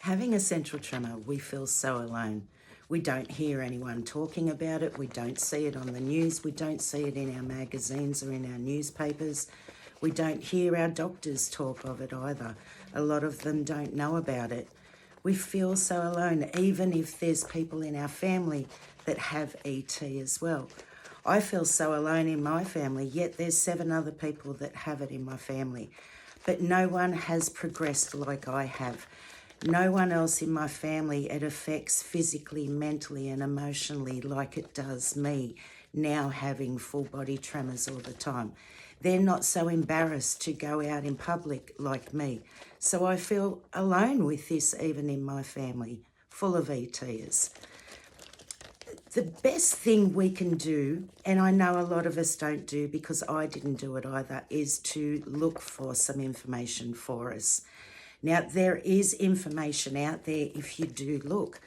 Having essential tremor, we feel so alone. We don't hear anyone talking about it. We don't see it on the news. We don't see it in our magazines or in our newspapers. We don't hear our doctors talk of it either. A lot of them don't know about it. We feel so alone, even if there's people in our family that have ET as well. I feel so alone in my family, yet there's 7 other people that have it in my family. But no one has progressed like I have. No one else in my family it affects physically, mentally and emotionally like it does me, now having full body tremors all the time. They're not so embarrassed to go out in public like me. So I feel alone with this even in my family, full of ETs. The best thing we can do, and I know a lot of us don't do because I didn't do it either, is to look for some information for us. Now, there is information out there if you do look.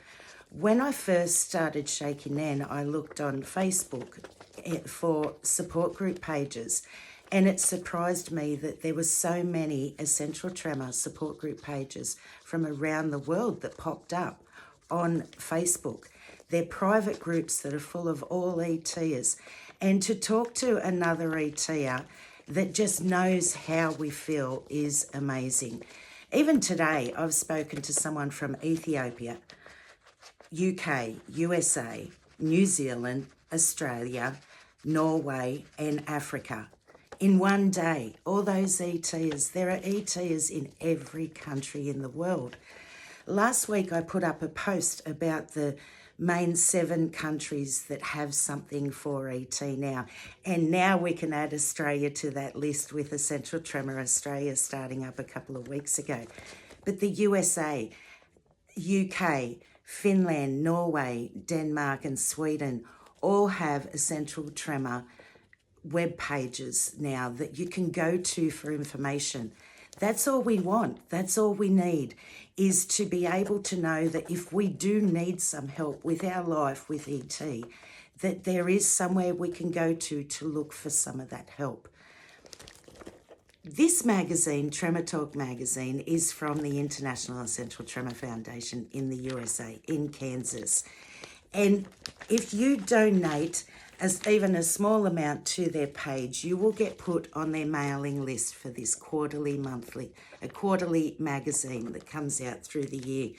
When I first started shakeynan, I looked on Facebook for support group pages, and it surprised me that there were so many essential tremor support group pages from around the world that popped up on Facebook. They're private groups that are full of all ETers. And to talk to another ETer that just knows how we feel is amazing. Even today, I've spoken to someone from Ethiopia, UK, USA, New Zealand, Australia, Norway, and Africa. In one day, all those ETers, there are ETers in every country in the world. Last week, I put up a post about the main 7 countries that have something for ET now. And now we can add Australia to that list with Essential Tremor Australia starting up a couple of weeks ago. But the USA, UK, Finland, Norway, Denmark and Sweden all have Essential Tremor web pages now that you can go to for information. That's all we want. That's all we need, is to be able to know that if we do need some help with our life with ET, that there is somewhere we can go to look for some of that help. This magazine, Tremor Talk magazine, is from the International Essential Tremor Foundation in the USA, in Kansas. And if you donate even a small amount to their page, you will get put on their mailing list for this quarterly magazine that comes out through the year.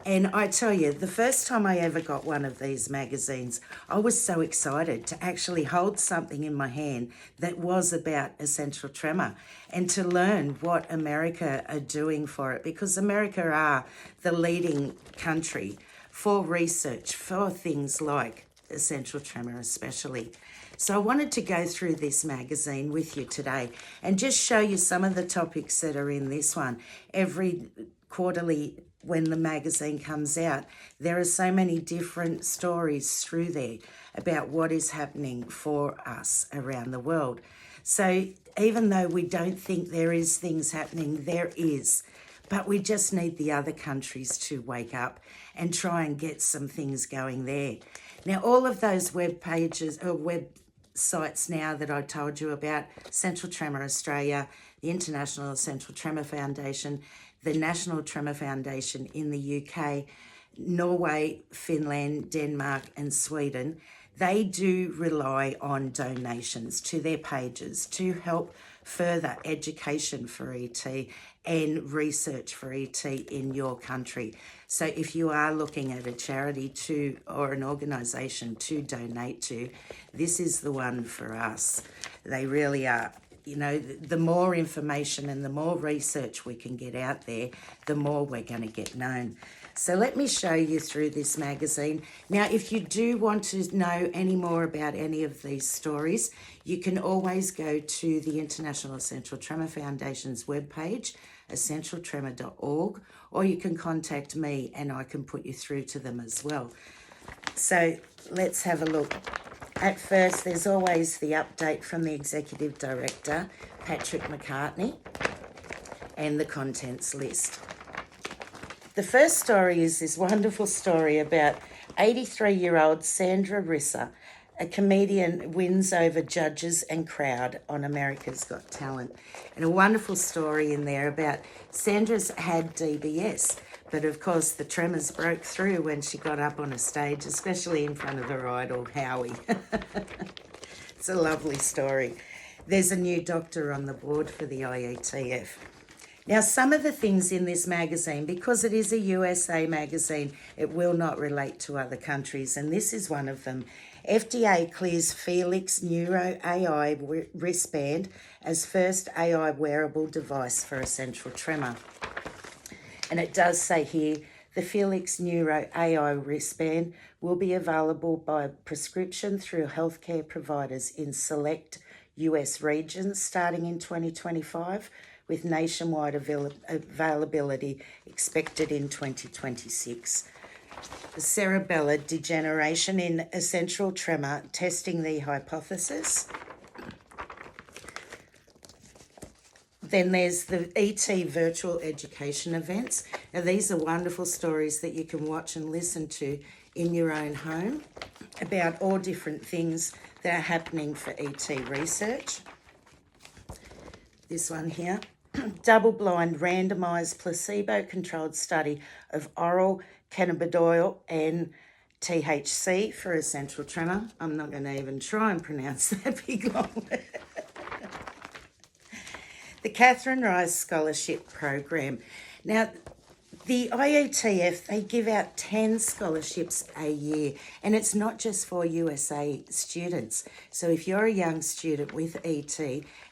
And I tell you, the first time I ever got one of these magazines, I was so excited to actually hold something in my hand that was about essential tremor and to learn what America are doing for it, because America are the leading country for research for things like essential tremor especially. So I wanted to go through this magazine with you today and just show you some of the topics that are in this one. Every quarterly, when the magazine comes out, there are so many different stories through there about what is happening for us around the world. So even though we don't think there is things happening, there is. But we just need the other countries to wake up and try and get some things going there. Now, all of those web pages or websites now that I told you about, Essential Tremor Australia, the International Essential Tremor Foundation, the National Tremor Foundation in the UK, Norway, Finland, Denmark and Sweden, they do rely on donations to their pages to help further education for ET and research for ET in your country. So if you are looking at a charity or an organisation to donate to, this is the one for us. They really are. You know, the more information and the more research we can get out there, the more we're going to get known. So let me show you through this magazine. Now, if you do want to know any more about any of these stories, you can always go to the International Essential Tremor Foundation's webpage, essentialtremor.org, or you can contact me and I can put you through to them as well. So let's have a look. At first, there's always the update from the Executive Director, Patrick McCartney, and the contents list. The first story is this wonderful story about 83-year-old Sandra Risser, a comedian, wins over judges and crowd on America's Got Talent. And a wonderful story in there about Sandra's had DBS, But of course, the tremors broke through when she got up on a stage, especially in front of her idol, Howie. It's a lovely story. There's a new doctor on the board for the IETF. Now, some of the things in this magazine, because it is a USA magazine, it will not relate to other countries, and this is one of them. FDA clears Felix Neuro AI wristband as first AI wearable device for essential tremor. And it does say here, the Felix Neuro AI wristband will be available by prescription through healthcare providers in select US regions starting in 2025, with nationwide availability expected in 2026. The cerebellar degeneration in essential tremor, testing the hypothesis. Then there's the ET virtual education events. Now, these are wonderful stories that you can watch and listen to in your own home about all different things that are happening for ET research. This one here, double-blind randomised placebo-controlled study of oral cannabidiol and THC for essential tremor. I'm not going to even try and pronounce that big long word. The Catherine Rice Scholarship Program. Now, the IETF, they give out 10 scholarships a year, and it's not just for USA students. So if you're a young student with ET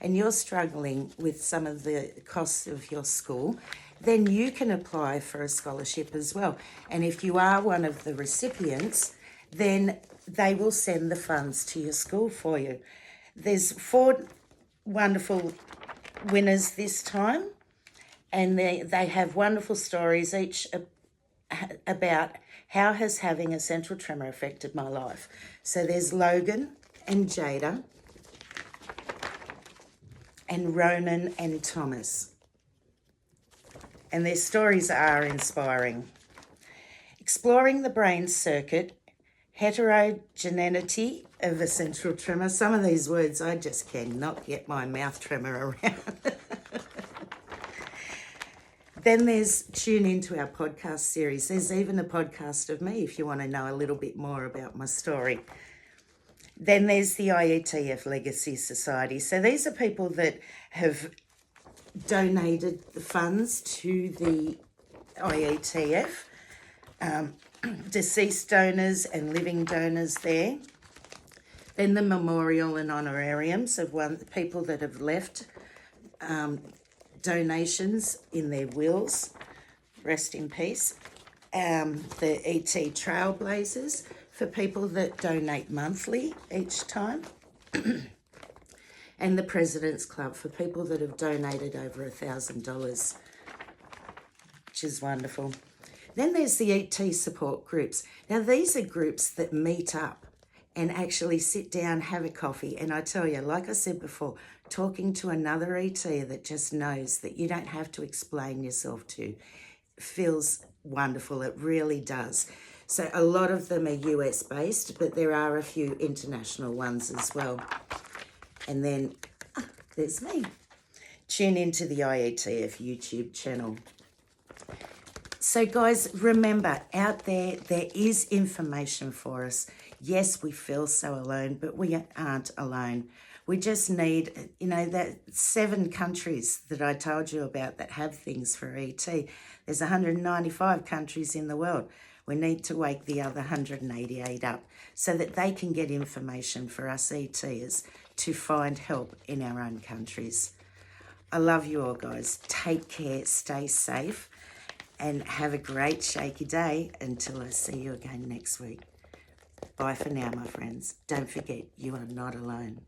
and you're struggling with some of the costs of your school, then you can apply for a scholarship as well. And if you are one of the recipients, then they will send the funds to your school for you. There's 4 wonderful winners this time, and they have wonderful stories each about how has having essential tremor affected my life. So there's Logan and Jada and Ronan and Thomas, and their stories are inspiring. Exploring the brain circuit, heterogeneity of essential tremor. Some of these words I just cannot get my mouth tremor around. Then there's tune into our podcast series. There's even a podcast of me if you want to know a little bit more about my story. Then there's the IETF Legacy Society. So these are people that have donated the funds to the IETF. Deceased donors and living donors there. Then the memorial and honorariums of people that have left donations in their wills. Rest in peace. The ET Trailblazers for people that donate monthly each time. And the President's Club for people that have donated over $1,000, which is wonderful. Then there's the ET support groups. Now, these are groups that meet up and actually sit down, have a coffee. And I tell you, like I said before, talking to another ET that just knows that you don't have to explain yourself to feels wonderful. It really does. So a lot of them are US based, but there are a few international ones as well. And then there's me. Tune into the IETF YouTube channel. So guys, remember, out there is information for us. Yes, we feel so alone, but we aren't alone. We just need, that 7 countries that I told you about that have things for ET. There's 195 countries in the world. We need to wake the other 188 up so that they can get information for us ETers to find help in our own countries. I love you all, guys. Take care, stay safe, and have a great shaky day until I see you again next week. Bye for now, my friends. Don't forget, you are not alone.